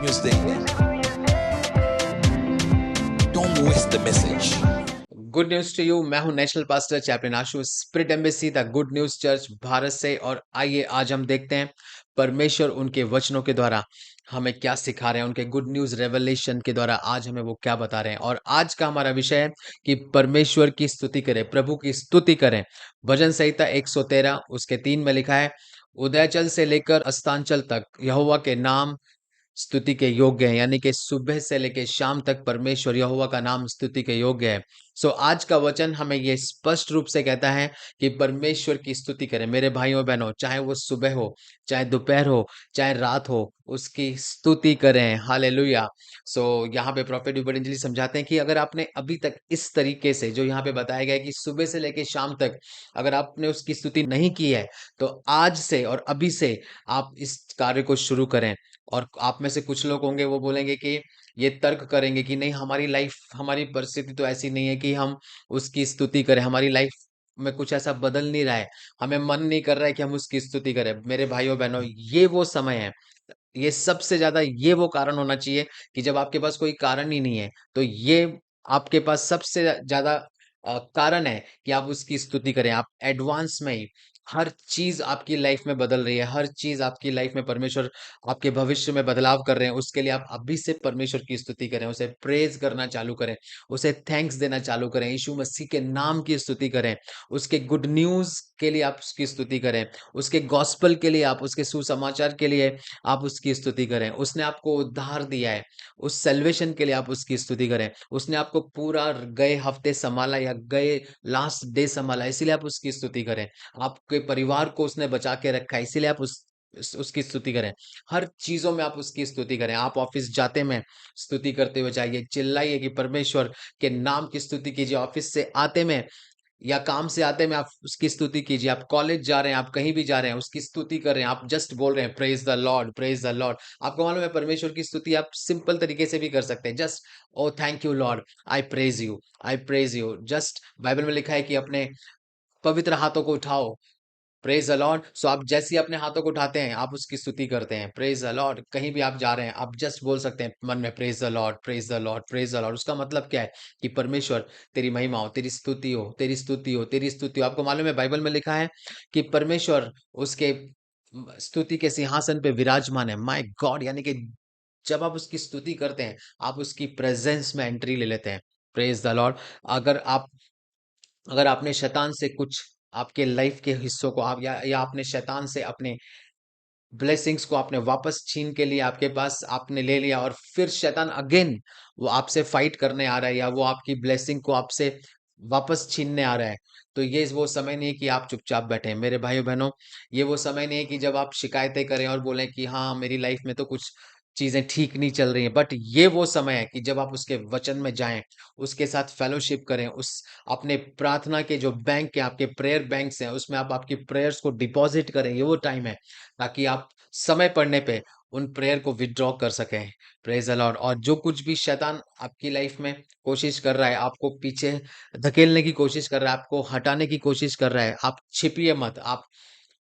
News देंगे। Don't miss the message. Good news to you. मैं हूं national pastor chaplain Ashu, spirit embassy the good news church Bharat से। और आइए आज हम देखते हैं परमेश्वर उनके वचनों के द्वारा हमें क्या सिखा रहे हैं, उनके गुड न्यूज रेवलेशन के द्वारा आज हमें वो क्या बता रहे हैं। और आज का हमारा विषय है कि परमेश्वर की स्तुति करें, प्रभु की स्तुति करें। भजन संहिता 113 उसके 3 में लिखा है, उदयाचल से लेकर अस्तांचल तक यहोवा के नाम स्तुति के योग्य है। यानी कि सुबह से लेकर शाम तक परमेश्वर यहोवा का नाम स्तुति के योग्य है। सो आज का वचन हमें ये स्पष्ट रूप से कहता है कि परमेश्वर की स्तुति करें। मेरे भाइयों बहनों, चाहे वो सुबह हो, चाहे दोपहर हो, चाहे रात हो, उसकी स्तुति करें। हालेलुया। सो यहाँ पे प्रॉफेट विबरन समझाते हैं कि अगर आपने अभी तक इस तरीके से, जो यहाँ पे बताया गया है कि सुबह से लेकर शाम तक अगर आपने उसकी स्तुति नहीं की है, तो आज से और अभी से आप इस कार्य को शुरू करें। और आप में से कुछ लोग होंगे वो बोलेंगे कि ये तर्क करेंगे कि नहीं, हमारी लाइफ, हमारी परिस्थिति तो ऐसी नहीं है कि हम उसकी स्तुति करें, हमारी लाइफ में कुछ ऐसा बदल नहीं रहा है, हमें मन नहीं कर रहा है कि हम उसकी स्तुति करें। मेरे भाइयों बहनों, ये वो समय है, ये सबसे ज्यादा ये वो कारण होना चाहिए कि जब आपके पास कोई कारण ही नहीं है, तो ये आपके पास सबसे ज्यादा कारण है कि आप उसकी स्तुति करें। आप एडवांस में ही हर चीज आपकी लाइफ में बदल रही है, हर चीज आपकी लाइफ में परमेश्वर आपके भविष्य में बदलाव कर रहे हैं, उसके लिए आप अभी से परमेश्वर की स्तुति करें, उसे प्रेज करना चालू करें, उसे थैंक्स देना चालू करें, यीशु मसीह के नाम की स्तुति करें, उसके गुड न्यूज के लिए आप उसकी स्तुति करें, उसके गॉस्पल के लिए, आप उसके सुसमाचार के लिए आप उसकी स्तुति करें। उसने आपको उद्धार दिया है, उस सैल्वेशन के लिए आप उसकी स्तुति करें। उसने आपको पूरा गए हफ्ते संभाला या गए लास्ट डे संभाला, इसीलिए आप उसकी स्तुति करें। आपके परिवार को उसने बचा के रखा है, इसीलिए आप उसकी स्तुति करें। हर चीजों में आप उसकी स्तुति करें। आप ऑफिस जाते में स्तुति करते हुए जाइए, चिल्लाइए कि परमेश्वर के नाम की स्तुति कीजिए। ऑफिस से आते में या काम से आते में आप उसकी स्तुति कीजिए। आप कॉलेज जा रहे हैं, आप कहीं भी जा रहे हैं, उसकी स्तुति कर रहे हैं, आप जस्ट बोल रहे हैं praise the Lord, praise the Lord. आपको मालूम है परमेश्वर की स्तुति आप सिंपल तरीके से भी कर सकते हैं। Just oh thank you Lord, I praise you, I praise you. Just Bible में लिखा है कि अपने पवित्र हाथों को उठाओ, प्रेज द लॉर्ड। सो आप जैसे ही अपने हाथों को उठाते हैं, आप उसकी स्तुति करते हैं, प्रेज द लॉर्ड। कहीं भी आप जा रहे हैं, आप जस्ट बोल सकते हैं मन में praise the Lord, praise the Lord, praise the Lord. उसका मतलब क्या है कि परमेश्वर तेरी महिमा हो, तेरी स्तुति हो, तेरी स्तुति हो, तेरी स्तुति हो। आपको मालूम है बाइबल में लिखा है कि परमेश्वर उसके स्तुति के सिंहासन पे विराजमान है। माय गॉड, यानी कि जब आप उसकी स्तुति करते हैं, आप उसकी प्रेजेंस में एंट्री ले लेते हैं। Praise the Lord. अगर आप अगर आपने शैतान से कुछ आपके लाइफ के हिस्सों को आप या आपने शैतान से अपने ब्लेसिंग्स को आपने वापस छीन के लिया, आपके पास आपने ले लिया, और फिर शैतान अगेन वो आपसे फाइट करने आ रहा है, या वो आपकी ब्लेसिंग को आपसे वापस छीनने आ रहा है, तो ये वो समय नहीं है कि आप चुपचाप बैठे। मेरे भाइयों बहनों, ये वो समय नहीं है कि जब आप शिकायतें करें और बोलें कि हाँ मेरी लाइफ में तो कुछ चीजें ठीक नहीं चल रही हैं। बट ये वो समय है कि जब आप उसके वचन में जाएं, उसके साथ फेलोशिप करें, उस अपने प्रार्थना के जो बैंक है, आपके प्रेयर बैंक्स हैं, उसमें आप आपकी प्रेयर्स को डिपॉजिट करें। ये वो टाइम है ताकि आप समय पड़ने पे उन प्रेयर को विथड्रॉ कर सकें। Praise the Lord. और जो कुछ भी शैतान आपकी लाइफ में कोशिश कर रहा है, आपको पीछे धकेलने की कोशिश कर रहा है, आपको हटाने की कोशिश कर रहा है, आप छिपिए मत, आप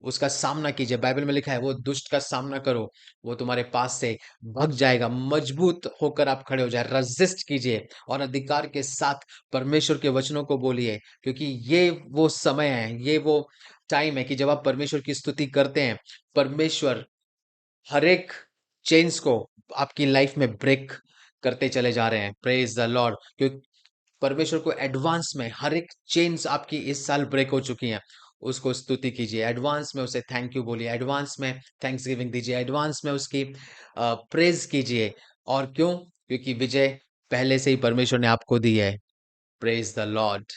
उसका सामना कीजिए। बाइबल में लिखा है वो दुष्ट का सामना करो, वो तुम्हारे पास से भग जाएगा। मजबूत होकर आप खड़े हो जाए, रेजिस्ट कीजिए और अधिकार के साथ परमेश्वर के वचनों को बोलिए, क्योंकि ये वो समय है, ये वो टाइम है कि जब आप परमेश्वर की स्तुति करते हैं, परमेश्वर हर एक चेन्स को आपकी लाइफ में ब्रेक करते चले जा रहे हैं। Praise the Lord. क्योंकि परमेश्वर को एडवांस में हर एक चेन्स आपकी इस साल ब्रेक हो चुकी हैं, उसको स्तुति कीजिए, एडवांस में उसे थैंक यू बोलिए, एडवांस में थैंक्स गिविंग दीजिए, एडवांस में उसकी प्रेज कीजिए। और क्यों? क्योंकि विजय पहले से ही परमेश्वर ने आपको दी है। Praise the Lord.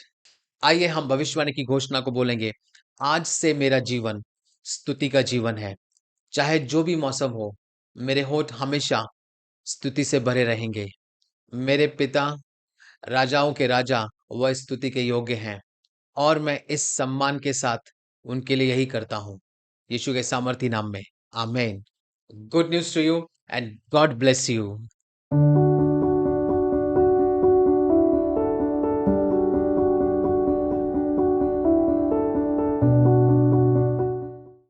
आइए हम भविष्यवाणी की घोषणा को बोलेंगे। आज से मेरा जीवन स्तुति का जीवन है। चाहे जो भी मौसम हो, मेरे होठ हमेशा स्तुति से भरे रहेंगे। मेरे पिता राजाओं के राजा वह स्तुति के योग्य हैं, और मैं इस सम्मान के साथ उनके लिए यही करता हूँ, यीशु के सामर्थी नाम में। Amen. Good news to you and God bless you.